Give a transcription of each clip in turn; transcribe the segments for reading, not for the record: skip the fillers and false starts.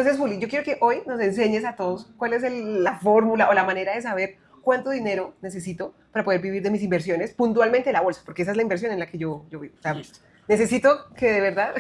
Entonces, Juli, yo quiero que hoy nos enseñes a todos cuál es la fórmula o la manera de saber cuánto dinero necesito para poder vivir de mis inversiones, puntualmente la bolsa, porque esa es la inversión en la que yo vivo. O sea, Listo. necesito que de verdad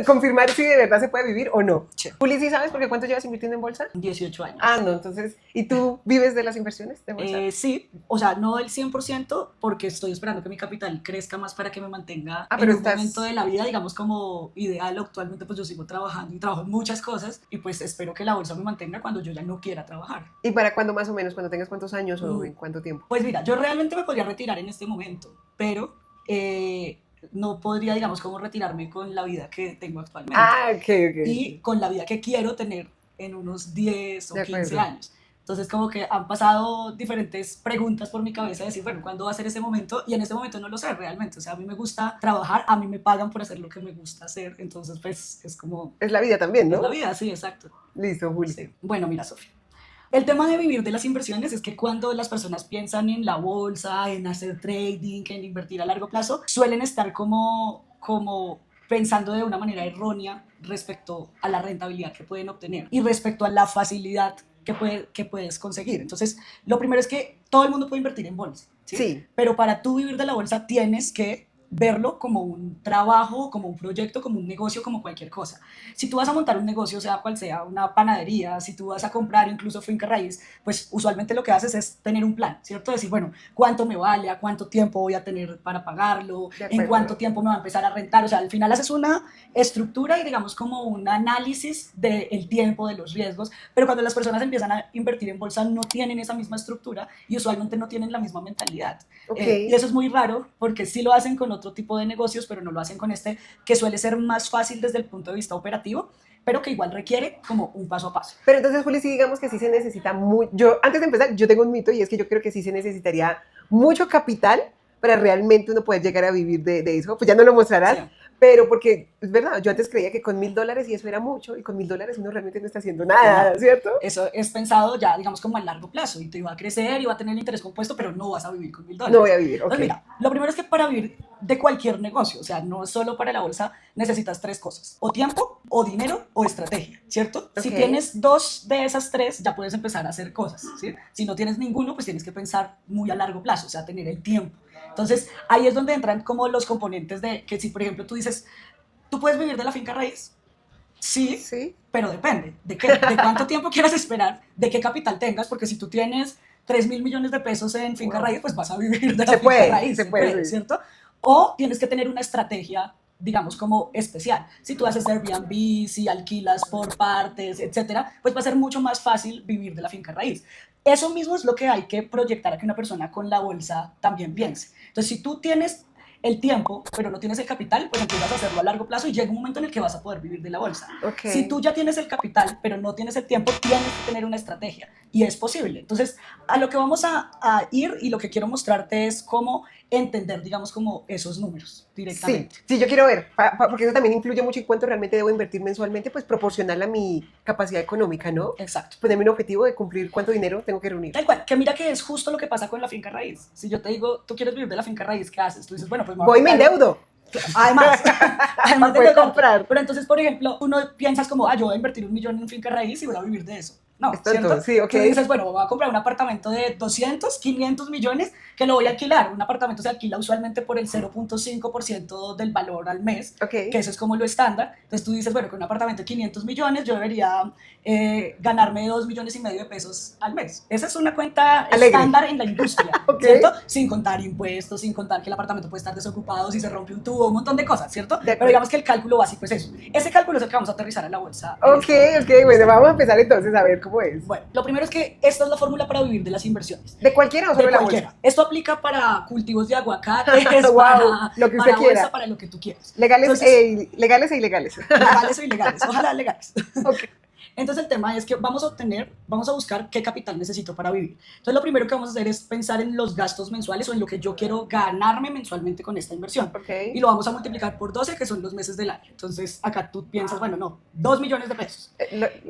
confirmar si de verdad se puede vivir o no. Sí. Juli, ¿sí sabes por qué cuánto llevas invirtiendo en bolsa? 18 años. Ah, no, entonces, ¿y tú vives de las inversiones de bolsa? Sí, o sea, no del 100% porque estoy esperando que mi capital crezca más para que me mantenga pero en un momento de la vida, digamos, como ideal. Actualmente pues yo sigo trabajando y trabajo en muchas cosas y pues espero que la bolsa me mantenga cuando yo ya no quiera trabajar. ¿Y para cuándo más o menos? ¿Cuando tengas cuántos años o en cuánto tiempo? Pues mira, yo realmente me podría retirar en este momento, pero no podría, digamos, como retirarme con la vida que tengo actualmente. Ah, ok. Y con la vida que quiero tener en unos 10 o De 15 acuerdo. años. Entonces como que han pasado diferentes preguntas por mi cabeza de decir, bueno, ¿cuándo va a ser ese momento? Y en este momento no lo sé realmente. O sea, a mí me gusta trabajar, a mí me pagan por hacer lo que me gusta hacer. Entonces pues es como... Es la vida también, ¿no? Es la vida, sí, exacto. Listo, Juli. Sí. Bueno, mira, Sofía. El tema de vivir de las inversiones es que cuando las personas piensan en la bolsa, en hacer trading, en invertir a largo plazo, suelen estar como pensando de una manera errónea respecto a la rentabilidad que pueden obtener y respecto a la facilidad que puedes conseguir. Entonces, lo primero es que todo el mundo puede invertir en bolsa, ¿sí? Sí. Pero para tú vivir de la bolsa tienes que verlo como un trabajo, como un proyecto, como un negocio, como cualquier cosa. Si tú vas a montar un negocio, sea cual sea, una panadería, si tú vas a comprar incluso finca raíz, pues usualmente lo que haces es tener un plan, ¿cierto? Decir, bueno, ¿cuánto me vale? ¿A cuánto tiempo voy a tener para pagarlo? ¿En cuánto tiempo me va a empezar a rentar? O sea, al final haces una estructura y digamos como un análisis del tiempo, de los riesgos, pero cuando las personas empiezan a invertir en bolsa no tienen esa misma estructura y usualmente no tienen la misma mentalidad. Y eso es muy raro porque sí lo hacen con otro tipo de negocios, pero no lo hacen con este, que suele ser más fácil desde el punto de vista operativo, pero que igual requiere como un paso a paso. Pero entonces, Juli, sí digamos que sí se necesita yo, antes de empezar, yo tengo un mito y es que yo creo que sí se necesitaría mucho capital para realmente uno poder llegar a vivir de eso. Pues ya no lo mostrarás, sí. Pero porque es verdad, yo antes creía que con $1,000 y eso era mucho, y con $1,000 uno realmente no está haciendo nada, no, ¿cierto? Eso es pensado ya, digamos, como a largo plazo, y te va a crecer y va a tener el interés compuesto, pero no vas a vivir con $1,000. No voy a vivir, ok. Entonces, mira, lo primero es que para vivir de cualquier negocio, o sea, no solo para la bolsa, necesitas 3 cosas: o tiempo, o dinero, o estrategia, ¿cierto? Okay. Si tienes 2 de esas 3, ya puedes empezar a hacer cosas, ¿sí? Si no tienes ninguno, pues tienes que pensar muy a largo plazo, o sea, tener el tiempo. Entonces, ahí es donde entran como los componentes de que si, por ejemplo, tú dices, ¿tú puedes vivir de la finca raíz? Sí, pero depende de cuánto tiempo quieras esperar, de qué capital tengas, porque si tú tienes 3,000 millones de pesos en finca raíz, pues vas a vivir de la finca raíz, se puede, ¿cierto? O tienes que tener una estrategia, digamos, como especial. Si tú haces Airbnb, si alquilas por partes, etcétera, pues va a ser mucho más fácil vivir de la finca raíz. Eso mismo es lo que hay que proyectar a que una persona con la bolsa también piense. Entonces, si tú tienes el tiempo, pero no tienes el capital, pues empiezas a hacerlo a largo plazo y llega un momento en el que vas a poder vivir de la bolsa. Okay. Si tú ya tienes el capital, pero no tienes el tiempo, tienes que tener una estrategia y es posible. Entonces, a lo que vamos a ir y lo que quiero mostrarte es cómo entender, digamos, como esos números directamente. Sí, yo quiero ver, porque eso también influye mucho en cuánto realmente debo invertir mensualmente, pues proporcional a mi capacidad económica, ¿no? Exacto. Ponerme un objetivo de cumplir cuánto dinero tengo que reunir. Tal cual, que mira que es justo lo que pasa con la finca raíz. Si yo te digo, tú quieres vivir de la finca raíz, ¿qué haces? Tú dices, bueno, pues voy me endeudo. Además de comprar. Pero entonces, por ejemplo, uno piensas como, yo voy a invertir $1,000,000 en finca raíz y voy a vivir de eso. No, ¿cierto? Sí, ok. Tú dices, bueno, voy a comprar un apartamento de 200, 500 millones que lo voy a alquilar. Un apartamento se alquila usualmente por el 0.5% del valor al mes, que eso es como lo estándar. Entonces tú dices, bueno, con un apartamento de 500 millones yo debería ganarme 2,5 millones de pesos al mes. Esa es una cuenta estándar en la industria, ¿cierto? Sin contar impuestos, sin contar que el apartamento puede estar desocupado, si se rompe un tubo, un montón de cosas, ¿cierto? Pero digamos que el cálculo básico es eso. Ese cálculo es el que vamos a aterrizar en la bolsa. Ok, bueno, vamos a empezar entonces a ver cómo es. Bueno, lo primero es que esta es la fórmula para vivir de las inversiones. ¿De cualquiera o solo de la bolsa? Esto aplica para cultivos de aguacates, wow, para lo que usted para quiera. bolsa, para lo que tú quieras. Legales. Entonces, legales e ilegales. Legales o ilegales, ojalá legales. Okay. Entonces el tema es que vamos a buscar qué capital necesito para vivir. Entonces lo primero que vamos a hacer es pensar en los gastos mensuales o en lo que yo quiero ganarme mensualmente con esta inversión. Ok. Y lo vamos a multiplicar por 12, que son los meses del año. Entonces acá tú piensas, bueno, no, 2 millones de pesos.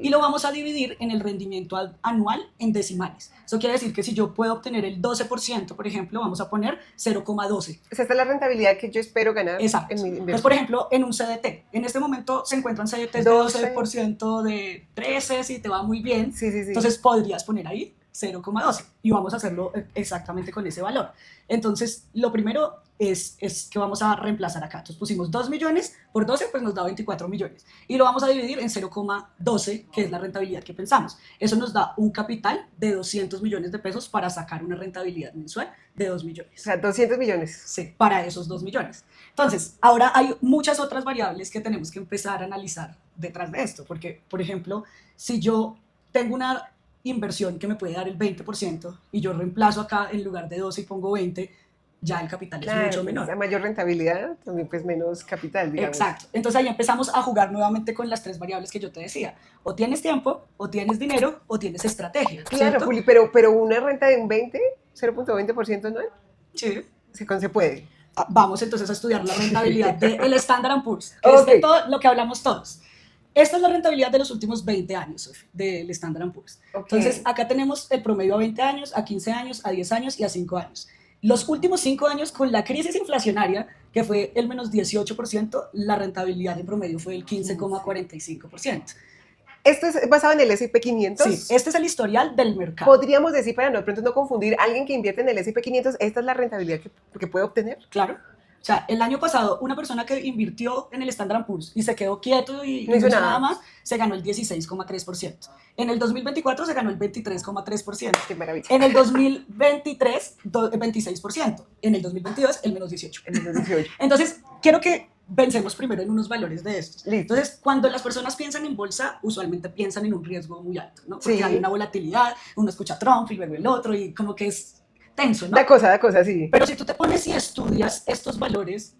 Y lo vamos a dividir en el rendimiento anual en decimales. Eso quiere decir que si yo puedo obtener el 12%, por ejemplo, vamos a poner 0,12. Esa es la rentabilidad que yo espero ganar Exacto. en mi Entonces, inversión. por ejemplo, en un CDT, en este momento se encuentran CDTs de 12%, de 13, si te va muy bien. Sí, sí, sí. Entonces podrías poner ahí 0,12 y vamos a hacerlo exactamente con ese valor. Entonces, lo primero es que vamos a reemplazar acá. Entonces pusimos 2 millones por 12, pues nos da 24 millones. Y lo vamos a dividir en 0,12, que es la rentabilidad que pensamos. Eso nos da un capital de 200 millones de pesos para sacar una rentabilidad mensual de 2 millones. O sea, 200 millones. Sí, para esos 2 millones. Entonces, ahora hay muchas otras variables que tenemos que empezar a analizar detrás de esto, porque, por ejemplo, si yo tengo una inversión que me puede dar el 20% y yo reemplazo acá en lugar de 12 y pongo 20, ya el capital es mucho menor. La mayor rentabilidad, también pues menos capital, digamos. Exacto. Entonces ahí empezamos a jugar nuevamente con las 3 variables que yo te decía. O tienes tiempo, o tienes dinero, o tienes estrategia. Claro, ¿cierto? Juli, pero una renta de un 0.20% anual, Sí. se puede. Vamos entonces a estudiar la rentabilidad del Standard & Poor's, que es de todo lo que hablamos todos. Esta es la rentabilidad de los últimos 20 años, Sofi, del Standard & Poor's. Entonces, acá tenemos el promedio a 20 años, a 15 años, a 10 años y a 5 años. Los últimos 5 años, con la crisis inflacionaria, que fue el menos 18%, la rentabilidad en promedio fue el 15,45%. ¿Esto es basado en el S&P 500? Sí, este es el historial del mercado. Podríamos decir, para no, de pronto no confundir, alguien que invierte en el S&P 500, ¿esta es la rentabilidad que puede obtener? Claro. O sea, el año pasado, una persona que invirtió en el Standard & Poor's y se quedó quieto y no hizo nada más, se ganó el 16,3%. En el 2024 se ganó el 23,3%. Qué maravilla. En el 2023, 26%. En el 2022, el menos 18%. El menos 18. Entonces, quiero que pensemos primero en unos valores de estos. Listo. Entonces, cuando las personas piensan en bolsa, usualmente piensan en un riesgo muy alto, ¿no? Porque Sí. hay una volatilidad, uno escucha a Trump y luego el otro, y como que es tenso, ¿no? Da cosa, sí. Pero si tú te pones y estudias estos valores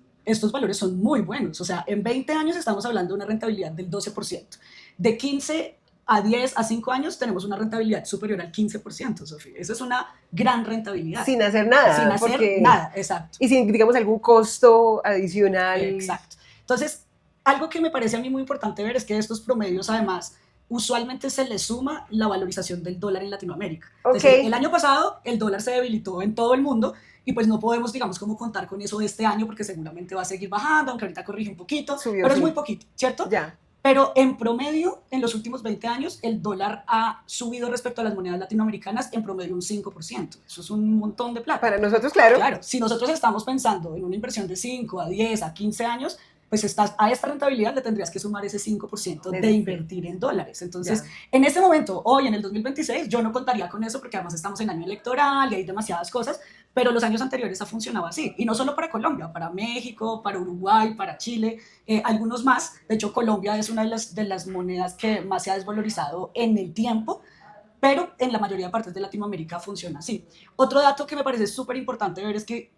son muy buenos. O sea, en 20 años estamos hablando de una rentabilidad del 12%. De 15 a 10 a 5 años tenemos una rentabilidad superior al 15%, Sofía. Esa es una gran rentabilidad. Sin hacer nada. Sin hacer nada, exacto. Y sin, digamos, algún costo adicional. Exacto. Entonces, algo que me parece a mí muy importante ver es que estos promedios, además, usualmente se le suma la valorización del dólar en Latinoamérica. Okay. Es decir, el año pasado el dólar se debilitó en todo el mundo y pues no podemos, digamos, como contar con eso este año porque seguramente va a seguir bajando, aunque ahorita corrige un poquito, Subió, pero sí. es muy poquito, ¿cierto? Ya. Pero en promedio, en los últimos 20 años, el dólar ha subido respecto a las monedas latinoamericanas en promedio un 5%. Eso es un montón de plata. Para nosotros, claro. Claro, si nosotros estamos pensando en una inversión de 5 a 10 a 15 años, pues a esta rentabilidad le tendrías que sumar ese 5% de invertir en dólares. Entonces, en este momento, hoy en el 2026, yo no contaría con eso porque además estamos en año electoral y hay demasiadas cosas, pero los años anteriores ha funcionado así. Y no solo para Colombia, para México, para Uruguay, para Chile, algunos más. De hecho, Colombia es una de las monedas que más se ha desvalorizado en el tiempo, pero en la mayoría de partes de Latinoamérica funciona así. Otro dato que me parece súper importante ver es que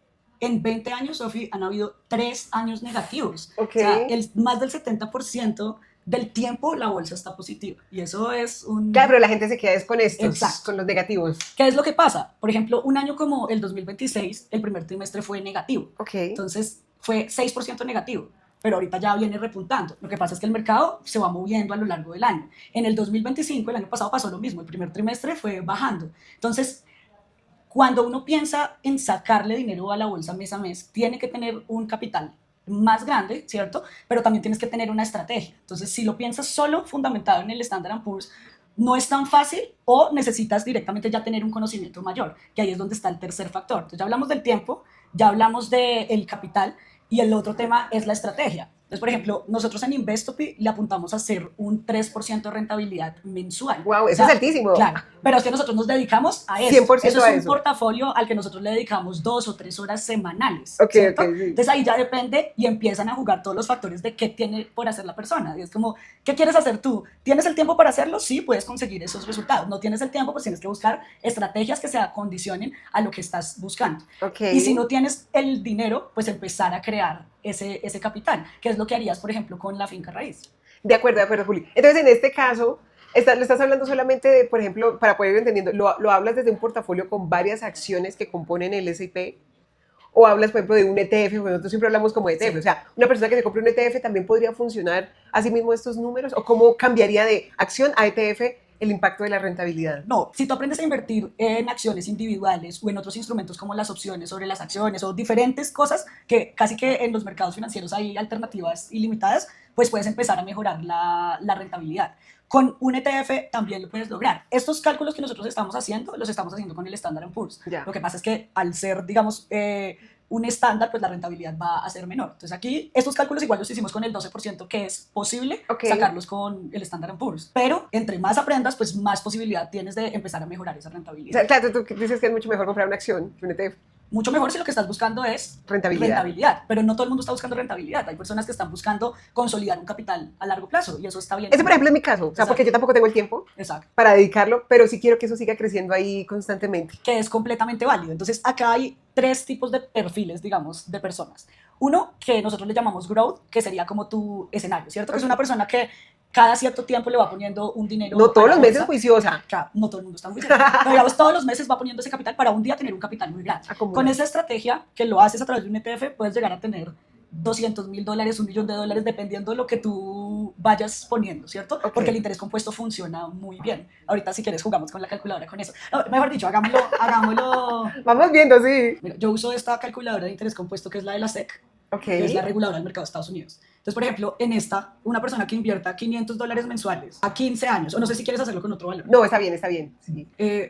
en 20 años, Sofi, han habido 3 años negativos. Okay. O sea, más del 70% del tiempo la bolsa está positiva. Y eso es un... Claro, pero la gente se queda con estos, exacto, con los negativos. ¿Qué es lo que pasa? Por ejemplo, un año como el 2026, el primer trimestre fue negativo. Okay. Entonces, fue 6% negativo. Pero ahorita ya viene repuntando. Lo que pasa es que el mercado se va moviendo a lo largo del año. En el 2025, el año pasado pasó lo mismo. El primer trimestre fue bajando. Entonces, cuando uno piensa en sacarle dinero a la bolsa mes a mes, tiene que tener un capital más grande, ¿cierto? Pero también tienes que tener una estrategia. Entonces, si lo piensas solo fundamentado en el Standard & Poor's, no es tan fácil o necesitas directamente ya tener un conocimiento mayor, que ahí es donde está el tercer factor. Entonces, ya hablamos del tiempo, ya hablamos del capital y el otro tema es la estrategia. Entonces, por ejemplo, nosotros en Investopi le apuntamos a hacer un 3% de rentabilidad mensual. ¡Wow! Eso es altísimo. Claro, pero es que nosotros nos dedicamos a eso. 100% eso a es un eso. portafolio al que nosotros le dedicamos 2 o 3 horas semanales. Okay, ¿cierto? sí. Entonces ahí ya depende y empiezan a jugar todos los factores de qué tiene por hacer la persona. Y es como, ¿qué quieres hacer tú? ¿Tienes el tiempo para hacerlo? Sí, puedes conseguir esos resultados. ¿No tienes el tiempo? Pues tienes que buscar estrategias que se acondicionen a lo que estás buscando. Okay. Y si no tienes el dinero, pues empezar a crear ese capital, que es lo que harías, por ejemplo, con la finca raíz. De acuerdo, Juli. Entonces, en este caso, Lo estás hablando solamente de, por ejemplo, para poder ir entendiendo, lo hablas desde un portafolio con varias acciones que componen el S&P, o hablas, por ejemplo, de un ETF, porque nosotros siempre hablamos como ETF, Sí. o sea, una persona que se compre un ETF también podría funcionar así mismo estos números, o cómo cambiaría de acción a ETF el impacto de la rentabilidad. No, si tú aprendes a invertir en acciones individuales o en otros instrumentos como las opciones sobre las acciones o diferentes cosas que casi que en los mercados financieros hay alternativas ilimitadas, pues puedes empezar a mejorar la rentabilidad. Con un ETF también lo puedes lograr. Estos cálculos que nosotros estamos haciendo, los estamos haciendo con el Standard & Poor's. Ya. Lo que pasa es que al ser, digamos, un estándar, pues la rentabilidad va a ser menor. Entonces aquí estos cálculos igual los hicimos con el 12%, que es posible sacarlos con el Standard & Poor's. Pero entre más aprendas, pues más posibilidad tienes de empezar a mejorar esa O rentabilidad. sea, claro, tú dices que es mucho mejor comprar una acción que un ETF. Mucho mejor si lo que estás buscando es Rentabilidad. pero no todo el mundo está buscando rentabilidad. Hay personas que están buscando consolidar un capital a largo plazo y eso está bien. Ese, por ejemplo, es mi caso, o sea, porque yo tampoco tengo el tiempo para dedicarlo, pero sí quiero que eso siga creciendo ahí constantemente. Que es completamente válido. Entonces, acá hay 3 tipos de perfiles, digamos, de personas. Uno, que nosotros le llamamos growth, que sería como tu escenario, ¿cierto? Que es una persona que cada cierto tiempo le va poniendo un dinero. No todos los meses juiciosa. Claro, no todo el mundo está juicioso. Pero digamos, todos los meses va poniendo ese capital para un día tener un capital muy grande. Con esa estrategia que lo haces a través de un ETF, puedes llegar a tener $200,000, $1 millón, dependiendo de lo que tú vayas poniendo, ¿cierto? Porque el interés compuesto funciona muy bien. Ahorita, si quieres, jugamos con la calculadora con eso. No, mejor dicho, hagámoslo. Vamos viendo, sí. Mira, yo uso esta calculadora de interés compuesto que es la de la SEC, que es la reguladora del mercado de Estados Unidos. Entonces, por ejemplo, en esta, una persona que invierta $500 mensuales a 15 años, o no sé si quieres hacerlo con otro valor. No, está bien. Sí.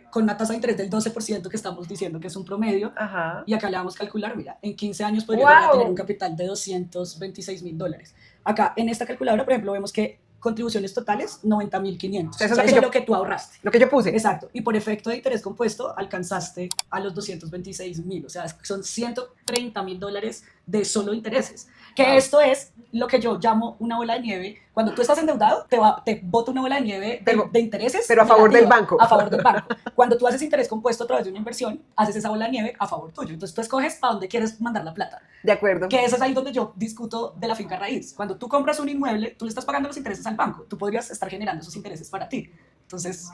Con una tasa de interés del 12% que estamos diciendo que es un promedio. Ajá. Y acá le vamos a calcular, mira, en 15 años podría llegar a tener un capital de $226,000. Acá, en esta calculadora, por ejemplo, vemos que contribuciones totales, 90,500. Eso es lo que tú ahorraste. Lo que yo puse. Exacto. Y por efecto de interés compuesto, alcanzaste a los 226,000. O sea, son $130,000 de solo intereses. Que esto es lo que yo llamo una bola de nieve. Cuando tú estás endeudado, te bota una bola de nieve de intereses. Pero a favor del banco. A favor del banco. Cuando tú haces interés compuesto a través de una inversión, haces esa bola de nieve a favor tuyo. Entonces tú escoges para dónde quieres mandar la plata. De acuerdo. Que eso es ahí donde yo discuto de la finca raíz. Cuando tú compras un inmueble, tú le estás pagando los intereses al banco. Tú podrías estar generando esos intereses para ti. Entonces,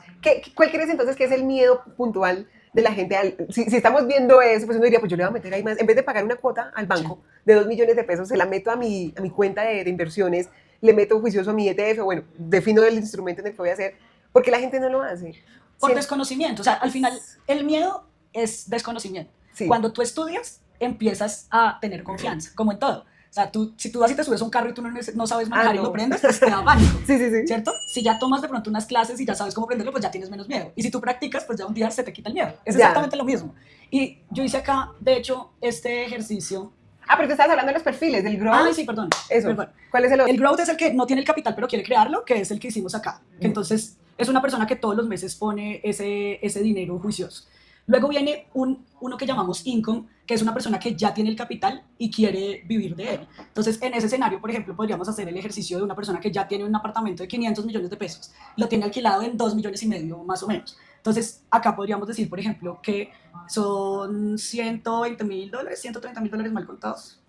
¿cuál crees entonces que es el miedo puntual de la gente? Si estamos viendo eso, pues uno diría, pues yo le voy a meter ahí más, en vez de pagar una cuota al banco de 2 millones de pesos, se la meto a mi cuenta de inversiones, le meto juicioso a mi ETF, bueno, defino el instrumento en el que voy a hacer, porque la gente no lo hace. Por desconocimiento, o sea, al final el miedo es desconocimiento. Sí. Cuando tú estudias, empiezas a tener confianza, como en todo. O sea, si tú vas y te subes a un carro y tú no sabes manejar y lo prendes, pues te da pánico, sí. ¿cierto? Si ya tomas de pronto unas clases y ya sabes cómo prenderlo, pues ya tienes menos miedo. Y si tú practicas, pues ya un día se te quita el miedo. Es exactamente lo mismo. Y yo hice acá, de hecho, este ejercicio. Pero te estabas hablando de los perfiles, del growth. Ah, sí, perdón. Eso. ¿Cuál es el otro? El growth es el que no tiene el capital, pero quiere crearlo, que es el que hicimos acá. Que entonces es una persona que todos los meses pone ese dinero juicioso. Luego viene uno que llamamos income, que es una persona que ya tiene el capital y quiere vivir de él. Entonces, en ese escenario, por ejemplo, podríamos hacer el ejercicio de una persona que ya tiene un apartamento de 500 millones de pesos, lo tiene alquilado en 2,5 millones más o menos. Entonces, acá podríamos decir, por ejemplo, que son $120,000, $130,000 mal contados,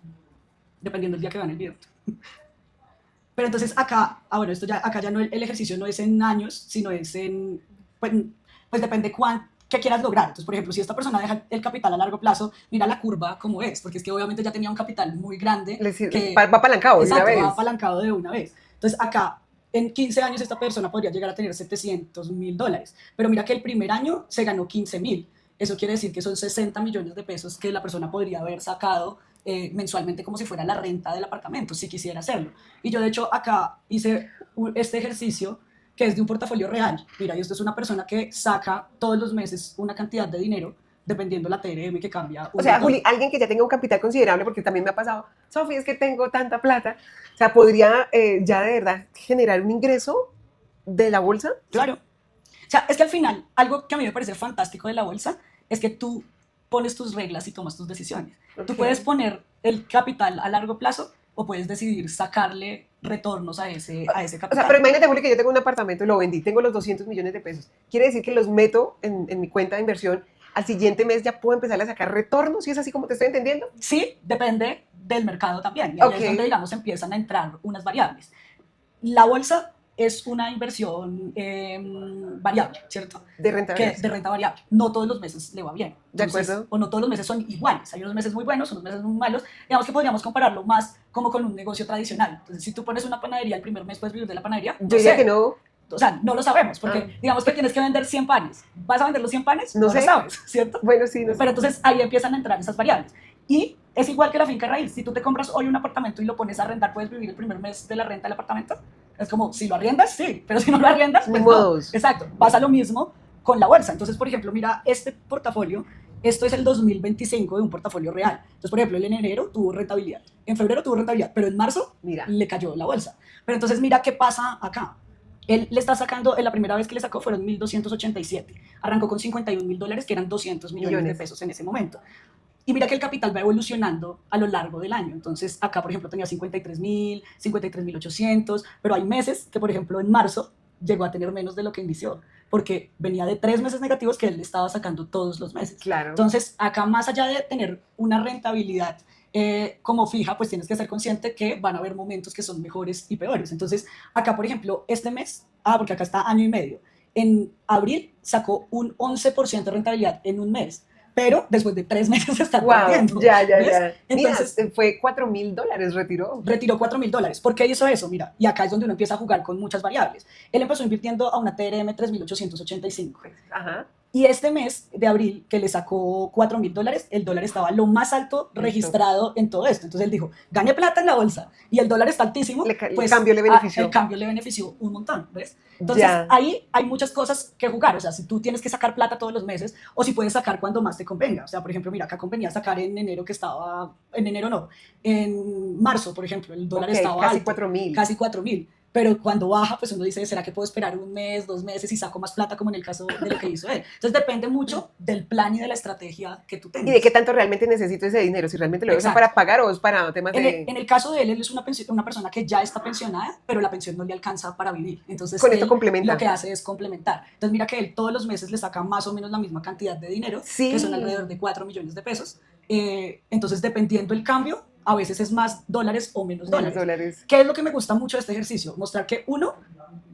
dependiendo del día que vean el video. Pero entonces acá, acá ya no, el ejercicio no es en años, sino es en, pues depende qué quieras lograr. Entonces, por ejemplo, si esta persona deja el capital a largo plazo, mira la curva como es, porque es que obviamente ya tenía un capital muy grande. Va apalancado de una vez. Va apalancado de una vez. Entonces, acá, en 15 años, esta persona podría llegar a tener $700,000. Pero mira que el primer año se ganó 15,000. Eso quiere decir que son 60 millones de pesos que la persona podría haber sacado mensualmente como si fuera la renta del apartamento, si quisiera hacerlo. Y yo, de hecho, acá hice este ejercicio que es de un portafolio real. Mira, y esto es una persona que saca todos los meses una cantidad de dinero dependiendo la TRM que cambia. O sea, Juli, alguien que ya tenga un capital considerable, porque también me ha pasado, Sofi, es que tengo tanta plata, o sea, podría ya de verdad generar un ingreso de la bolsa. Claro. O sea, es que al final, algo que a mí me parece fantástico de la bolsa es que tú pones tus reglas y tomas tus decisiones. Tú puedes poner el capital a largo plazo o puedes decidir sacarle retornos a ese capital. O sea, pero imagínate, Juli, que yo tengo un apartamento y lo vendí, tengo los 200 millones de pesos. Quiere decir que los meto en mi cuenta de inversión, al siguiente mes ya puedo empezar a sacar retornos, ¿sí es así como te estoy entendiendo? Sí, depende del mercado también. Y ahí es donde, digamos, empiezan a entrar unas variables. La bolsa es una inversión variable, ¿cierto? De renta variable. De renta variable. No todos los meses le va bien. Entonces, de acuerdo. O no todos los meses son iguales. Hay unos meses muy buenos, unos meses muy malos. Digamos que podríamos compararlo más como con un negocio tradicional. Entonces, si tú pones una panadería, el primer mes puedes vivir de la panadería. Yo diría que no. O sea, no lo sabemos, porque digamos que tienes que vender 100 panes. ¿Vas a vender los 100 panes? No sé. Lo sabes, ¿cierto? Bueno, sí, no sé. Pero entonces ahí empiezan a entrar esas variables. Y es igual que la finca raíz. Si tú te compras hoy un apartamento y lo pones a arrendar, ¿puedes vivir el primer mes de la renta del apartamento? Es como, si lo arriendas, sí, pero si no lo arriendas, pues no. Exacto, pasa lo mismo con la bolsa. Entonces, por ejemplo, mira este portafolio. Esto es el 2025 de un portafolio real. Entonces, por ejemplo, él en enero tuvo rentabilidad, en febrero tuvo rentabilidad, pero en marzo le cayó la bolsa. Pero entonces mira qué pasa acá. Él le está sacando, la primera vez que le sacó fueron 1.287. Arrancó con $51, que eran 200 millones de pesos en ese momento. Y mira que el capital va evolucionando a lo largo del año. Entonces, acá, por ejemplo, tenía 53.000, 53.800, pero hay meses que, por ejemplo, en marzo llegó a tener menos de lo que inició, porque venía de 3 meses negativos que él estaba sacando todos los meses. Claro. Entonces, acá, más allá de tener una rentabilidad como fija, pues tienes que ser consciente que van a haber momentos que son mejores y peores. Entonces, acá, por ejemplo, este mes, porque acá está año y medio, en abril sacó un 11% de rentabilidad en un mes, pero después de 3 meses está perdiendo. Ya. Entonces, mira, fue $4.000, retiró. Retiró $4.000. ¿Por qué hizo eso? Mira, y acá es donde uno empieza a jugar con muchas variables. Él empezó invirtiendo a una TRM 3.885. Ajá. Y este mes de abril, que le sacó $4.000, el dólar estaba lo más alto registrado en todo esto. Entonces él dijo, gane plata en la bolsa y el dólar está altísimo. El cambio le benefició. El cambio le benefició un montón, ¿ves? Entonces ahí hay muchas cosas que jugar. O sea, si tú tienes que sacar plata todos los meses o si puedes sacar cuando más te convenga. O sea, por ejemplo, mira, acá convenía sacar en enero que estaba, en enero no, en marzo, por ejemplo, el dólar estaba casi alto. 4.000. Casi 4.000. Pero cuando baja, pues uno dice, ¿será que puedo esperar un mes, 2 meses y saco más plata como en el caso de lo que hizo él? Entonces depende mucho del plan y de la estrategia que tú tengas. Y de qué tanto realmente necesito ese dinero, si realmente lo usan para pagar o es para temas de... En el caso de él, él es una persona que ya está pensionada, pero la pensión no le alcanza para vivir. Entonces con esto complementa. Lo que hace es complementar. Entonces mira que él todos los meses le saca más o menos la misma cantidad de dinero, que son alrededor de 4 millones de pesos. Entonces dependiendo el cambio, a veces es más dólares o menos dólares. ¿Qué es lo que me gusta mucho de este ejercicio? Mostrar que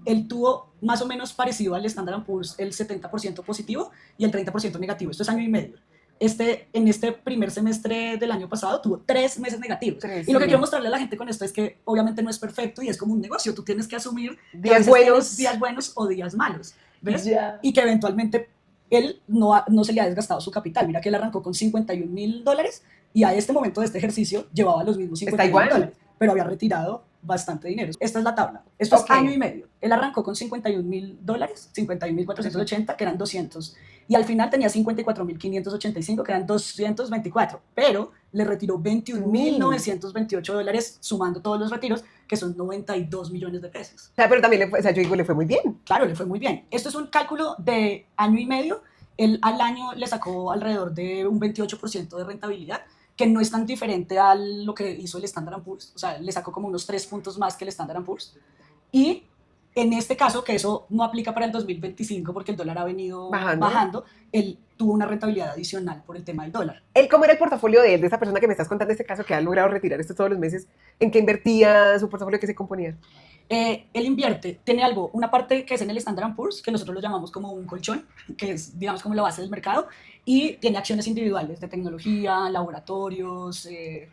él tuvo más o menos parecido al Standard & Poor's el 70% positivo y el 30% negativo. Esto es año y medio. En este primer semestre del año pasado tuvo 3 meses negativos. Y lo que quiero mostrarle a la gente con esto es que obviamente no es perfecto y es como un negocio. Tú tienes que asumir días buenos o días malos, ¿ves? Yeah. Y que eventualmente él no se le ha desgastado su capital. Mira que él arrancó con $51.000 y a este momento de este ejercicio llevaba los mismos $51.000, pero había retirado bastante dinero. Esta es la tabla. Esto es año y medio. Él arrancó con $51.000, 51.480, que eran 200. Y al final tenía 54.585, que eran 224. Pero le retiró $21.928, sumando todos los retiros, que son 92 millones de pesos. O sea, pero también yo digo, le fue muy bien. Claro, le fue muy bien. Esto es un cálculo de año y medio. Él al año le sacó alrededor de un 28% de rentabilidad, que no es tan diferente a lo que hizo el Standard & Poor's. O sea, le sacó como unos 3 puntos más que el Standard & Poor's. Y en este caso, que eso no aplica para el 2025 porque el dólar ha venido bajando, él tuvo una rentabilidad adicional por el tema del dólar. ¿Cómo era el portafolio de él, de esa persona que me estás contando, este caso que ha logrado retirar esto todos los meses? ¿En qué invertía su portafolio, qué se componía? Él invierte, tiene una parte que es en el Standard & Poor's, que nosotros lo llamamos como un colchón, que es, digamos, como la base del mercado, y tiene acciones individuales de tecnología, laboratorios. ¿Y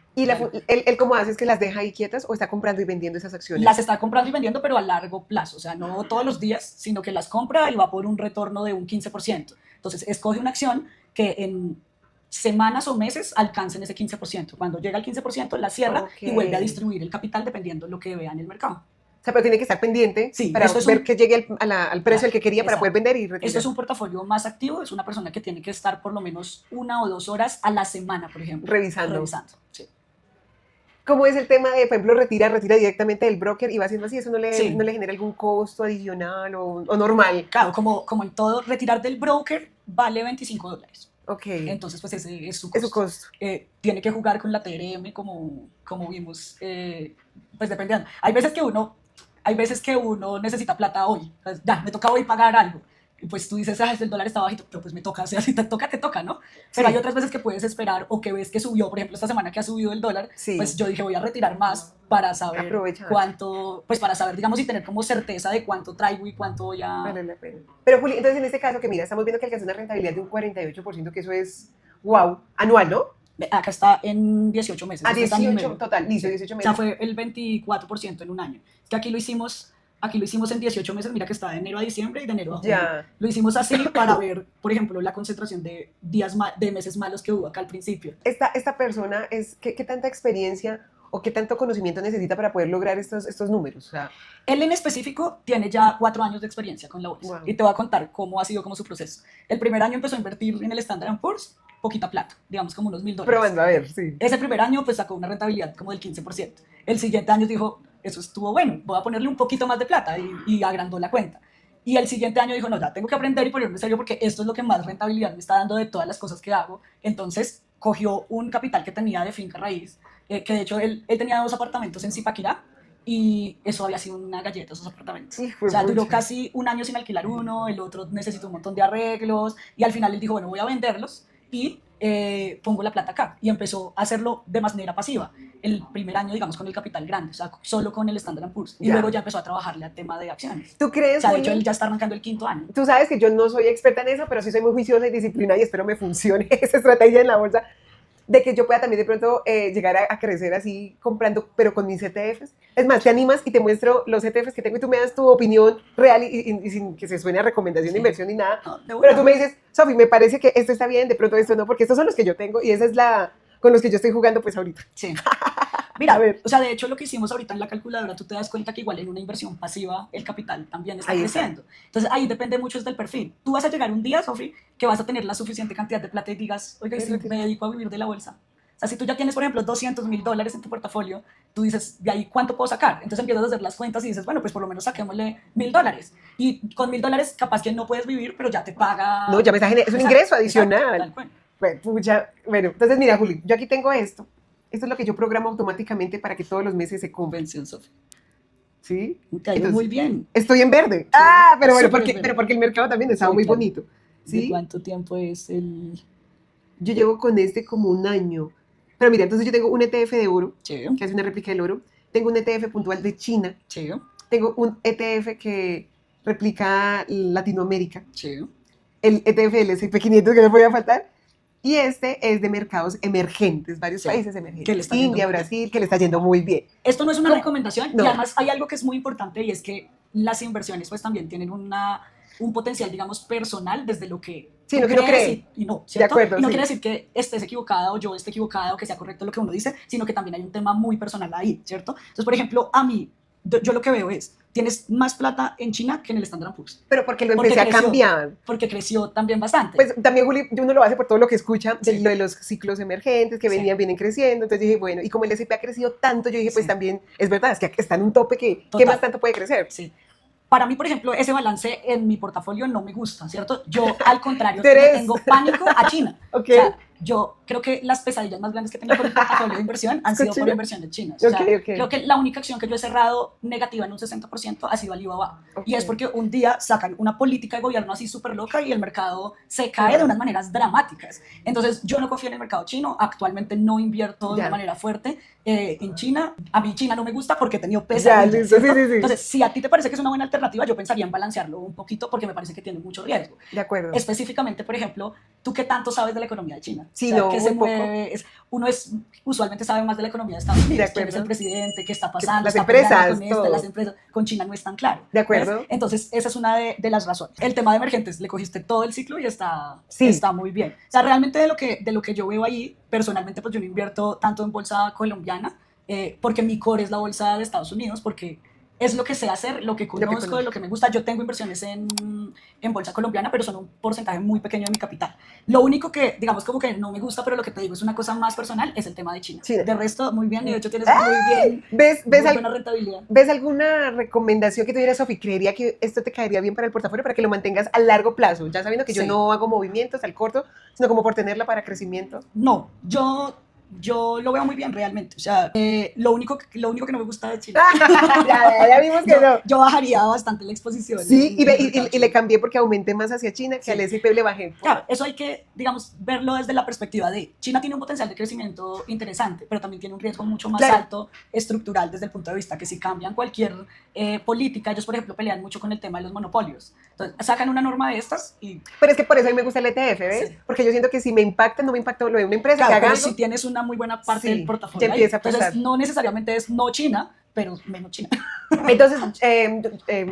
él cómo hace? ¿Es que las deja ahí quietas o está comprando y vendiendo esas acciones? Las está comprando y vendiendo, pero a largo plazo, o sea, no todos los días, sino que las compra y va por un retorno de un 15%. Entonces, escoge una acción que en semanas o meses alcancen ese 15%. Cuando llega al 15%, la cierra y vuelve a distribuir el capital dependiendo de lo que vea en el mercado. O sea, pero tiene que estar pendiente para ver que llegue al precio al que quería para poder vender y retirar. Esto es un portafolio más activo, es una persona que tiene que estar por lo menos 1 o 2 horas a la semana, por ejemplo. Revisando. Sí. ¿Cómo es el tema de, por ejemplo, retira directamente del broker y va haciendo así? ¿Eso no le genera algún costo adicional o normal? Claro, como en todo, retirar del broker vale $25. Ok. Entonces, pues ese es su costo. Es su costo. Tiene que jugar con la TRM como vimos, pues dependiendo. Hay veces que uno necesita plata hoy. Ya, me toca hoy pagar algo. y pues tú dices, el dólar está bajito, pero pues me toca, o sea, si te toca, ¿no? Pero Sí. hay otras veces que puedes esperar o que ves que subió, por ejemplo, esta semana que ha subido el dólar, Sí. pues yo dije, voy a retirar más para saber Aprovechar. cuánto, pues para saber, digamos, y tener como certeza de cuánto traigo y cuánto voy a... Vale la pena. Pero Juli, entonces en este caso que mira, estamos viendo que alcanza una rentabilidad de un 48%, que eso es, wow, anual, ¿no? Acá está en 18 meses. A este es año y 18, medio. total, listo, Sí. 18 O meses. sea, fue el 24% en un año. Es que aquí lo hicimos en 18 meses, mira que está de enero a diciembre y de enero a junio. Ya. Lo hicimos así para ver, por ejemplo, la concentración de de meses malos que hubo acá al principio. Esta persona, ¿qué tanta experiencia o qué tanto conocimiento necesita para poder lograr estos números? O sea, Él en específico tiene ya 4 años de experiencia con la bolsa. Wow. Y te voy a contar cómo ha sido como su proceso. El primer año empezó a invertir en el Standard & Poor's, poquita plata, digamos como unos $1.000. probando, a ver, sí. Ese primer año pues sacó una rentabilidad como del 15%. El siguiente año dijo, eso estuvo bueno, voy a ponerle un poquito más de plata y agrandó la cuenta. Y el siguiente año dijo, no, ya tengo que aprender y ponerme serio porque esto es lo que más rentabilidad me está dando de todas las cosas que hago. Entonces cogió un capital que tenía de finca raíz, que de hecho él tenía 2 apartamentos en Zipaquirá y eso había sido una galleta, esos apartamentos. Hijo O sea, de duró pucha. casi un año sin alquilar uno, el otro necesitó un montón de arreglos y al final él dijo, bueno, voy a venderlos y pongo la plata acá. Y empezó a hacerlo de manera pasiva. El primer año, digamos, con el capital grande, o sea, solo con el Standard & Poor's. Y Ya. luego ya empezó a trabajarle al tema de acciones. ¿Tú O crees, sea, de hecho, Juli? él ya está arrancando el 5.º año. Tú sabes que yo no soy experta en eso, pero sí soy muy juiciosa y disciplinada y espero me funcione esa estrategia en la bolsa, de que yo pueda también de pronto llegar a crecer así comprando, pero con mis ETFs. Es más, te animas y te muestro los ETFs que tengo y tú me das tu opinión real y sin que se suene a recomendación de inversión ni nada. No, de Pero una. tú me dices, Sofi, me parece que esto está bien, de pronto esto no, porque estos son los que yo tengo y esa es la con los que yo estoy jugando pues ahorita. Sí. Mira, A ver. o sea, de hecho lo que hicimos ahorita en la calculadora, tú te das cuenta que igual en una inversión pasiva el capital también está Ahí está. creciendo. Entonces ahí depende mucho del perfil. Tú vas a llegar un día, Sofi, que vas a tener la suficiente cantidad de plata y digas, oiga, ¿y si me dedico a vivir de la bolsa? O sea, si tú ya tienes, por ejemplo, $200.000 en tu portafolio, tú dices, ¿de ahí cuánto puedo sacar? Entonces empiezas a hacer las cuentas y dices, bueno, pues por lo menos saquémosle $1.000. Y con $1.000 capaz que no puedes vivir, pero ya te paga... No, ya me está es un Exacto, ingreso exacto, adicional. tal cual. Bueno, pucha, bueno, entonces mira, Juli, yo aquí tengo esto. Esto es lo que yo programo automáticamente para que todos los meses se compren, Convención, Sofi. ¿sí? Te ha ido Entonces, muy bien. estoy en verde. Ah, pero bueno, Súper en pero porque el mercado también estaba Sí, muy claro. bonito. ¿De ¿Sí? cuánto tiempo es el...? Yo llevo con este como un año. Pero mira, entonces yo tengo un ETF de oro, Sí, que es una réplica del oro. Tengo un ETF puntual de China. sí, Tengo un ETF que replica Latinoamérica. sí. El ETF del S&P 500 que no podía faltar. Y este es de mercados emergentes, varios Sí, países que emergentes. le está yendo India, muy bien. Brasil, que le está yendo muy bien. Esto no es una No. recomendación No. y además hay algo que es muy importante y es que las inversiones pues también tienen un potencial, digamos, personal desde lo que Sí, tú lo que uno crees cree. y no, ¿cierto? acuerdo, y no sí. quiere decir que estés equivocada o yo esté equivocada o que sea correcto lo que uno dice, sino que también hay un tema muy personal ahí, ¿cierto? Entonces, por ejemplo, a mí, yo lo que veo es, tienes más plata en China que en el Standard & Poor's. Pero porque lo Porque empecé a creció. cambiar. Porque creció también bastante. Pues también, Juli, uno lo hace por todo lo que escucha de Sí. lo de los ciclos emergentes que Sí. vienen creciendo. Entonces dije, bueno, y como el S&P ha crecido tanto, yo dije, pues Sí. también es verdad, es que está en un tope que ¿qué Total. más tanto puede crecer? Sí. Para mí, por ejemplo, ese balance en mi portafolio no me gusta, ¿cierto? Yo, al contrario, ¿Tú eres? le tengo pánico a China. Ok. O sea, yo creo que las pesadillas más grandes que tengo con mi portafolio de inversión han sido por China? inversión en China. O sea, Ok, ok. creo que la única acción que yo he cerrado negativa en un 60% ha sido Alibaba. Ok. Y es porque un día sacan una política de gobierno así súper loca y el mercado se cae de unas maneras dramáticas. Entonces, yo no confío en el mercado chino. Actualmente no invierto de Ya. una manera fuerte en China. A mí China no me gusta porque he tenido Ya, pesadillas. listo, sí, ¿cierto? sí, sí. Entonces, si a ti te parece que es una buena alternativa, yo pensaría en balancearlo un poquito porque me parece que tiene mucho riesgo. De acuerdo. Específicamente, por ejemplo, ¿tú qué tanto sabes de la economía de China? Sí, no, ¿qué muy se poco. mueve? Uno usualmente sabe más de la economía de Estados Unidos. De acuerdo. ¿Quién es el presidente? ¿Qué está pasando? Las ¿Está peleando empresas, con esto? todo. Las empresas. Con China no es tan claro. De acuerdo. ¿ves? Entonces, esa es una de las razones. El tema de emergentes, le cogiste todo el ciclo y Sí. está muy bien. O sea, realmente de lo que yo veo ahí, personalmente, pues yo no invierto tanto en bolsa colombiana, porque mi core es la bolsa de Estados Unidos, porque es lo que sé hacer, lo que conozco, conozco. de lo que me gusta. Yo tengo inversiones en bolsa colombiana, pero son un porcentaje muy pequeño de mi capital. Lo único que, digamos, como que no me gusta, pero lo que te digo es una cosa más personal, es el tema de China. China. De resto, muy bien, y de hecho tienes muy bien, ¿Ves, muy ves, buena rentabilidad. ¿Ves alguna recomendación que tuviera Sofi? Creería que esto te caería bien para el portafolio para que lo mantengas a largo plazo, ya sabiendo que yo Sí. no hago movimientos al corto, sino como por tenerla para crecimiento. No, yo Yo lo veo muy bien realmente. O sea, lo único que no me gusta de China. Ya vimos que no. Yo bajaría bastante la exposición. Sí, en y le cambié porque aumenté más hacia China, que Sí. al S&P le bajé. Claro, eso hay que, digamos, verlo desde la perspectiva de China tiene un potencial de crecimiento interesante, pero también tiene un riesgo mucho más Claro. alto estructural desde el punto de vista que si cambian cualquier política, ellos, por ejemplo, pelean mucho con el tema de los monopolios. Entonces, sacan una norma de estas y... Pero es que por eso a mí me gusta el ETF, ¿ves? Sí. Porque yo siento que si me impacta, no me impacta lo de una empresa Claro, que haga pero algo. si tienes una muy buena parte Sí, del portafolio ya ahí, empieza a pesar. entonces no necesariamente es no China, pero menos China. Entonces,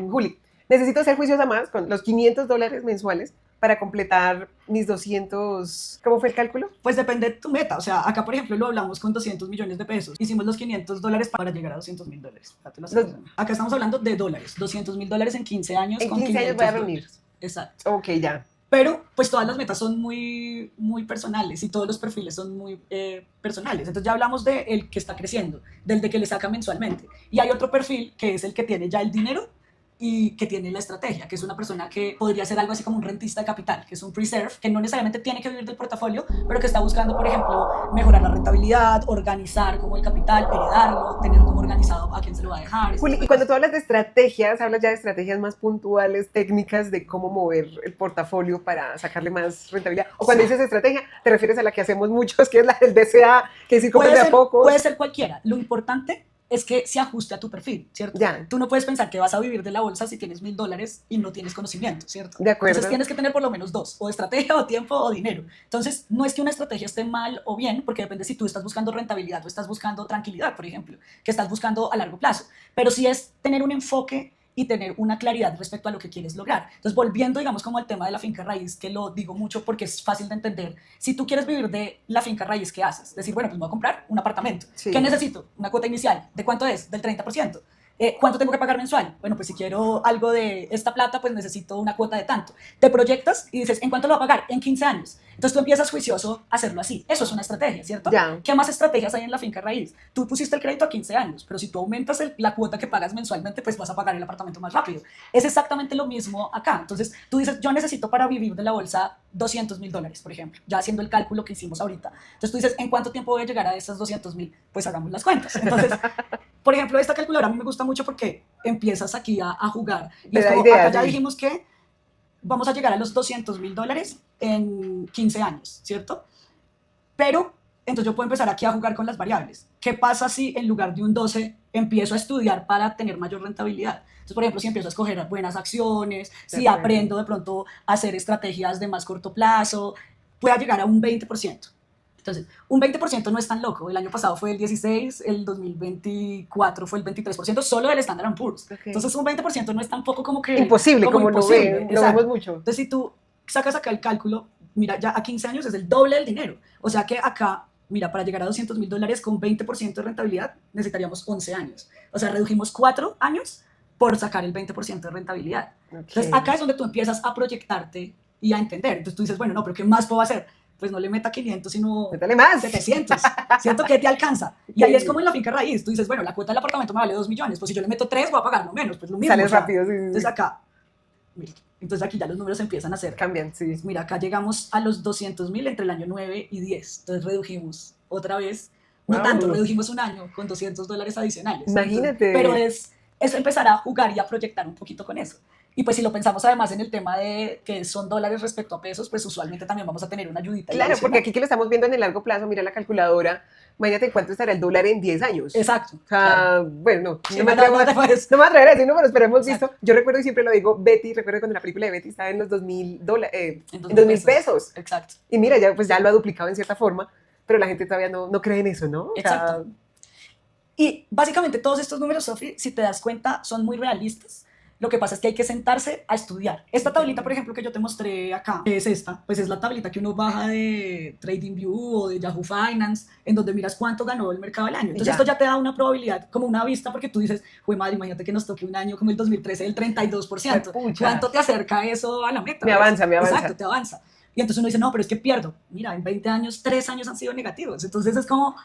Juli, necesito ser juiciosa más con los $500 mensuales para completar mis 200, ¿cómo fue el cálculo? Pues depende de tu meta. O sea, acá, por ejemplo, lo hablamos con 200 millones de pesos. Hicimos los $500 para llegar a $200.000. Acá estamos hablando de dólares. $200.000 en 15 años. En con 15 años voy a $500. reunir. Exacto. Ok, ya. Pero, pues todas las metas son muy, muy personales y todos los perfiles son muy personales. Entonces ya hablamos del que está creciendo, del de que le saca mensualmente. Y hay otro perfil que es el que tiene ya el dinero y que tiene la estrategia, que es una persona que podría ser algo así como un rentista de capital, que es un preserve, que no necesariamente tiene que vivir del portafolio, pero que está buscando, por ejemplo, mejorar la rentabilidad, organizar como el capital, heredarlo, tener como organizado a quién se lo va a dejar. Juli, y cuando tú hablas de estrategias, hablas ya de estrategias más puntuales, técnicas de cómo mover el portafolio para sacarle más rentabilidad. O cuando dices estrategia, te refieres a la que hacemos muchos, que es la del DCA, que es ir comprando de a poco. Puede ser cualquiera. Lo importante es que se ajuste a tu perfil, ¿cierto? Ya. Tú no puedes pensar que vas a vivir de la bolsa si tienes $1.000 y no tienes conocimiento, ¿cierto? De acuerdo. Entonces tienes que tener por lo menos dos, o estrategia, o tiempo, o dinero. Entonces no es que una estrategia esté mal o bien, porque depende si tú estás buscando rentabilidad o estás buscando tranquilidad, por ejemplo, que estás buscando a largo plazo. Pero sí es tener un enfoque y tener una claridad respecto a lo que quieres lograr. Entonces, volviendo, digamos, como al tema de la finca raíz, que lo digo mucho porque es fácil de entender. Si tú quieres vivir de la finca raíz, ¿qué haces? Decir, bueno, pues voy a comprar un apartamento. Sí. ¿Qué necesito? Una cuota inicial. ¿De cuánto es? Del 30%. ¿Cuánto tengo que pagar mensual? Bueno, pues si quiero algo de esta plata, pues necesito una cuota de tanto. Te proyectas y dices, ¿en cuánto lo voy a pagar? En 15 años. Entonces tú empiezas juicioso a hacerlo así. Eso es una estrategia, ¿cierto? Ya. ¿Qué más estrategias hay en la finca raíz? Tú pusiste el crédito a 15 años, pero si tú aumentas la cuota que pagas mensualmente, pues vas a pagar el apartamento más rápido. Es exactamente lo mismo acá. Entonces tú dices, yo necesito para vivir de la bolsa $200.000, por ejemplo, ya haciendo el cálculo que hicimos ahorita. Entonces tú dices, ¿en cuánto tiempo voy a llegar a esos 200.000? Pues hagamos las cuentas. Entonces, por ejemplo, esta calculadora a mí me gusta mucho porque empiezas aquí a jugar. Y es como, acá ya dijimos que vamos a llegar a los $200.000 en 15 años, ¿cierto? Pero, entonces yo puedo empezar aquí a jugar con las variables. ¿Qué pasa si en lugar de un 12 empiezo a estudiar para tener mayor rentabilidad? Entonces, por ejemplo, si empiezo a escoger buenas acciones, si aprendo de pronto a hacer estrategias de más corto plazo, pueda llegar a un 20%. Entonces, un 20% no es tan loco. El año pasado fue el 16%, el 2024 fue el 23%, solo del Standard & Poor's. Okay. Entonces, un 20% no es tampoco como que... Imposible, como lo vemos mucho. Entonces, si tú sacas acá el cálculo, mira, ya a 15 años es el doble del dinero. O sea que acá, mira, para llegar a $200.000 con 20% de rentabilidad, necesitaríamos 11 años. O sea, redujimos 4 años por sacar el 20% de rentabilidad. Okay. Entonces, acá es donde tú empiezas a proyectarte y a entender. Entonces, tú dices, bueno, no, pero ¿qué más puedo hacer? Pues no le meta 500, sino métale más. 700. Siento que te alcanza. Y ahí es como en la finca raíz. Tú dices, bueno, la cuota del apartamento me vale 2 millones. Pues si yo le meto 3, voy a pagar no menos. Pues lo mismo. Sales rápido, sí. Entonces acá, mira, entonces aquí ya los números empiezan a hacer. Cambian, sí. Mira, acá llegamos a los 200.000 entre el año 9 y 10. Entonces redujimos otra vez. No tanto, redujimos un año con $200 adicionales. Imagínate. Entonces, pero es empezar a jugar y a proyectar un poquito con eso. Y pues si lo pensamos además en el tema de que son dólares respecto a pesos, pues usualmente también vamos a tener una ayudita. Claro, porque aquí que lo estamos viendo en el largo plazo, mira la calculadora, imagínate cuánto estará el dólar en 10 años. Exacto. O sea, claro. Bueno, sí, no me atrevo a decir números, pero hemos visto, yo recuerdo y siempre lo digo, Betty, recuerdo cuando la película de Betty estaba en los $2.000, en 2.000 pesos. Exacto. Y mira, ya, pues ya lo ha duplicado en cierta forma, pero la gente todavía no cree en eso, ¿no? Exacto. O sea, y básicamente todos estos números, Sofi, si te das cuenta, son muy realistas. Lo que pasa es que hay que sentarse a estudiar. Esta tablita, por ejemplo, que yo te mostré acá, que es esta, pues es la tablita que uno baja de TradingView o de Yahoo Finance, en donde miras cuánto ganó el mercado al año. Entonces esto ya te da una probabilidad, como una vista, porque tú dices, güey, madre, imagínate que nos toque un año como el 2013 del 32%. ¿Cuánto te acerca eso a la meta? Me avanza. Exacto, te avanza. Y entonces uno dice, no, pero es que pierdo. Mira, en 20 años, 3 años han sido negativos. Entonces es como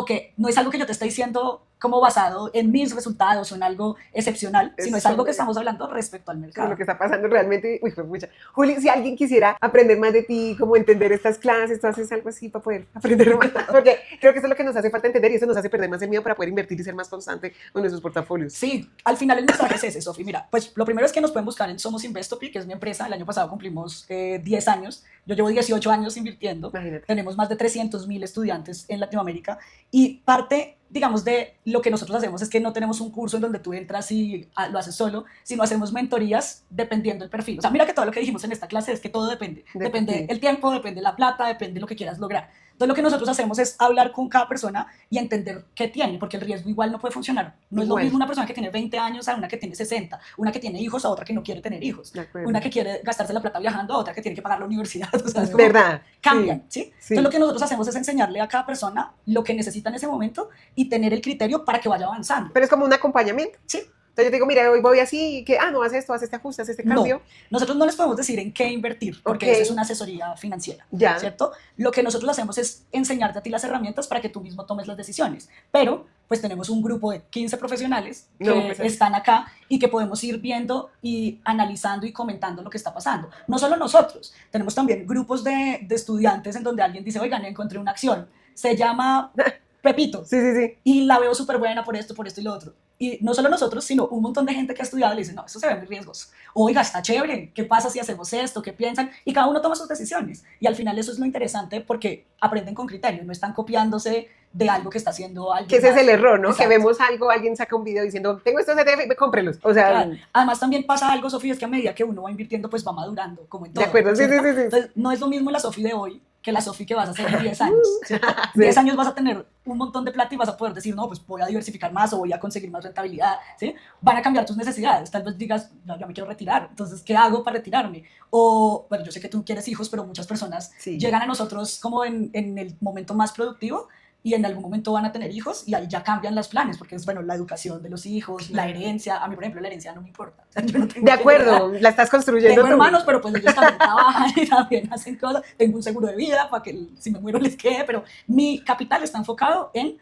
que no es algo que yo te esté diciendo como basado en mis resultados o en algo excepcional, sino es algo que estamos hablando respecto al Con mercado. lo que está pasando realmente. Uy, fue mucha. Juli, si alguien quisiera aprender más de ti, cómo entender estas clases, tú haces algo así para poder aprender más. Porque creo que eso es lo que nos hace falta entender y eso nos hace perder más el miedo para poder invertir y ser más constante con nuestros portafolios. Sí, al final el mensaje es ese, Sofi. Mira, pues lo primero es que nos pueden buscar en Somos Investopi, que es mi empresa. El año pasado cumplimos 10 años. Yo llevo 18 años invirtiendo. Imagínate. Tenemos más de 300.000 estudiantes en Latinoamérica. Y parte, digamos, de lo que nosotros hacemos es que no tenemos un curso en donde tú entras y lo haces solo, sino hacemos mentorías dependiendo del perfil. O sea, mira que todo lo que dijimos en esta clase es que todo depende. Depende el tiempo, depende la plata, depende lo que quieras lograr. Entonces lo que nosotros hacemos es hablar con cada persona y entender qué tiene, porque el riesgo igual no puede funcionar. No es lo mismo una persona que tiene 20 años a una que tiene 60, una que tiene hijos a otra que no quiere tener hijos, una que quiere gastarse la plata viajando a otra que tiene que pagar la universidad. O sea, es como ¿Verdad? cambian, ¿sí? Sí. Entonces lo que nosotros hacemos es enseñarle a cada persona lo que necesita en ese momento y tener el criterio para que vaya avanzando. Pero es como un acompañamiento. Sí. Entonces yo te digo, mira, hoy voy así, que, no, haz esto, haz este ajuste, haz este cambio. No, nosotros no les podemos decir en qué invertir, porque eso es una asesoría financiera, Ya. ¿cierto? Lo que nosotros hacemos es enseñarte a ti las herramientas para que tú mismo tomes las decisiones, pero pues tenemos un grupo de 15 profesionales que están acá y que podemos ir viendo y analizando y comentando lo que está pasando. No solo nosotros, tenemos también grupos de estudiantes en donde alguien dice, oigan, encontré una acción, se llama Pepito, Sí, sí, sí. y la veo súper buena por esto y lo otro. Y no solo nosotros, sino un montón de gente que ha estudiado le dice, no, eso se ve muy riesgoso. Oiga, está chévere, ¿qué pasa si hacemos esto? ¿Qué piensan? Y cada uno toma sus decisiones. Y al final eso es lo interesante porque aprenden con criterio, no están copiándose de algo que está haciendo alguien. Que ese es el error, ¿no? Exacto. Que vemos algo, alguien saca un video diciendo, tengo estos ETF, cómprelos. O sea, claro. Además también pasa algo, Sofía, es que a medida que uno va invirtiendo, pues va madurando, como en todo. De acuerdo, sí, sí, sí. Entonces, no es lo mismo la Sofía de hoy que la Sofi que vas a hacer en 10 años, ¿cierto? 10 años vas a tener un montón de plata y vas a poder decir, no, pues voy a diversificar más o voy a conseguir más rentabilidad, ¿sí? Van a cambiar tus necesidades, tal vez digas, no, yo me quiero retirar, entonces, ¿qué hago para retirarme? O, bueno, yo sé que tú quieres hijos, pero muchas personas llegan a nosotros como en el momento más productivo y en algún momento van a tener hijos y ahí ya cambian los planes, porque es, bueno, la educación de los hijos, la herencia. A mí, por ejemplo, la herencia no me importa. O sea, yo no tengo de acuerdo, la estás construyendo tengo hermanos, pero pues ellos también trabajan y también hacen cosas. Tengo un seguro de vida para que si me muero les quede, pero mi capital está enfocado en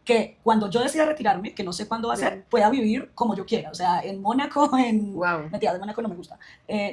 que cuando yo decida retirarme, que no sé cuándo va a ser, pueda vivir como yo quiera. O sea, en Mónaco, mentira, de Mónaco no me gusta.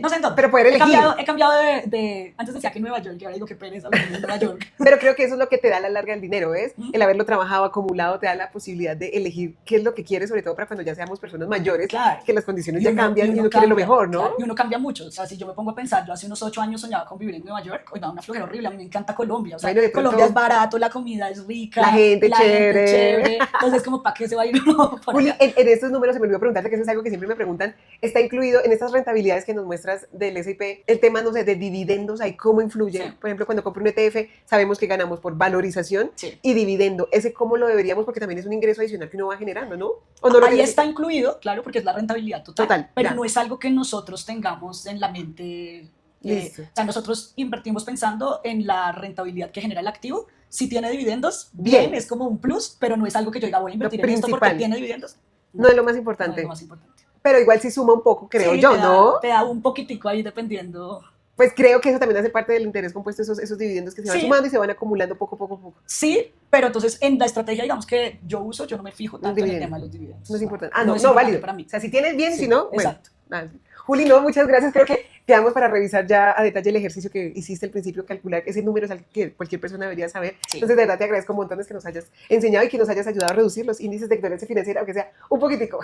No sé en dónde. Pero poder elegir. He cambiado de antes decía que en Nueva York, y ahora digo que pereza en Nueva York. Pero creo que eso es lo que te da a la larga el dinero, ¿ves? El haberlo trabajado, acumulado, te da la posibilidad de elegir qué es lo que quieres, sobre todo para cuando ya seamos personas mayores, claro. que las condiciones ya cambian y uno quiere lo mejor, ¿no? Claro, y uno cambia mucho. O sea, si yo me pongo a pensar, yo hace unos 8 años soñaba con vivir en Nueva York, oiga, una flojera horrible, a mí me encanta Colombia. O sea, bueno, Colombia es barato, la comida es rica, la gente chévere. Entonces, como, ¿para qué se va a ir uno? Juli, en estos números se me olvidó preguntarte, que eso es algo que siempre me preguntan, ¿está incluido en estas rentabilidades que nos muestras del S&P el tema, no sé, de dividendos, ahí cómo influye? Sí. Por ejemplo, cuando compro un ETF, sabemos que ganamos por valorización y dividendo. ¿Ese cómo lo deberíamos? Porque también es un ingreso adicional que uno va generando, ¿no? ¿O no ahí está incluido, claro, porque es la rentabilidad total. Pero no es algo que nosotros tengamos en la mente. O sea, nosotros invertimos pensando en la rentabilidad que genera el activo. Si tiene dividendos, bien, es como un plus, pero no es algo que yo diga, voy a invertir en esto porque tiene dividendos. No es lo más importante. No es lo más importante. Pero igual sí suma un poco, creo yo, ¿no? Te da un poquitico ahí dependiendo. Pues creo que eso también hace parte del interés compuesto, esos dividendos que se van sumando y se van acumulando poco a poco. Sí, pero entonces en la estrategia, digamos, que yo uso, yo no me fijo tanto en el tema de los dividendos. No es importante. No, válido. Para mí. O sea, si tienes bien, si no, exacto. Bueno. Juli, no, muchas gracias. Creo que quedamos para revisar ya a detalle el ejercicio que hiciste al principio, calcular ese número es algo que cualquier persona debería saber. Entonces, de verdad, te agradezco montones que nos hayas enseñado y que nos hayas ayudado a reducir los índices de excelencia financiera, aunque sea un poquitico.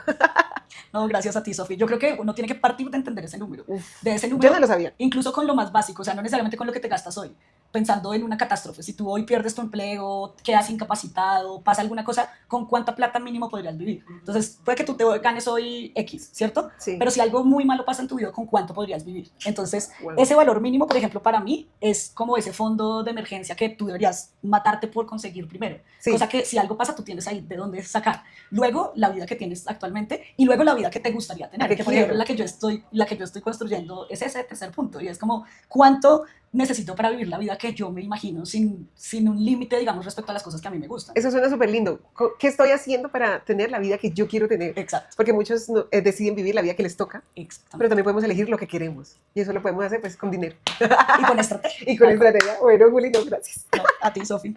No, gracias a ti, Sofi. Yo creo que uno tiene que partir de entender ese número. De ese número. Yo no lo sabía. Incluso con lo más básico, o sea, no necesariamente con lo que te gastas hoy. Pensando en una catástrofe, si tú hoy pierdes tu empleo, quedas incapacitado, pasa alguna cosa, ¿con cuánta plata mínimo podrías vivir? Entonces, puede que tú te ganes hoy X, ¿cierto? Sí. Pero si algo muy malo pasa en tu vida, ¿con cuánto podrías vivir? Entonces, ese valor mínimo, por ejemplo, para mí, es como ese fondo de emergencia que tú deberías matarte por conseguir primero. Sí. Cosa que si algo pasa, tú tienes ahí de dónde sacar. Luego, la vida que tienes actualmente y luego la vida que te gustaría tener. Que, por ejemplo, la que yo estoy construyendo es ese tercer punto y es como, ¿cuánto necesito para vivir la vida que yo me imagino sin un límite, digamos, respecto a las cosas que a mí me gustan? Eso suena súper lindo. ¿Qué estoy haciendo para tener la vida que yo quiero tener? Exacto. Porque muchos deciden vivir la vida que les toca, pero también podemos elegir lo que queremos. Y eso lo podemos hacer pues con dinero. Y con estrategia. Y con estrategia. Bueno, Juli, no, gracias. No, a ti, Sofi.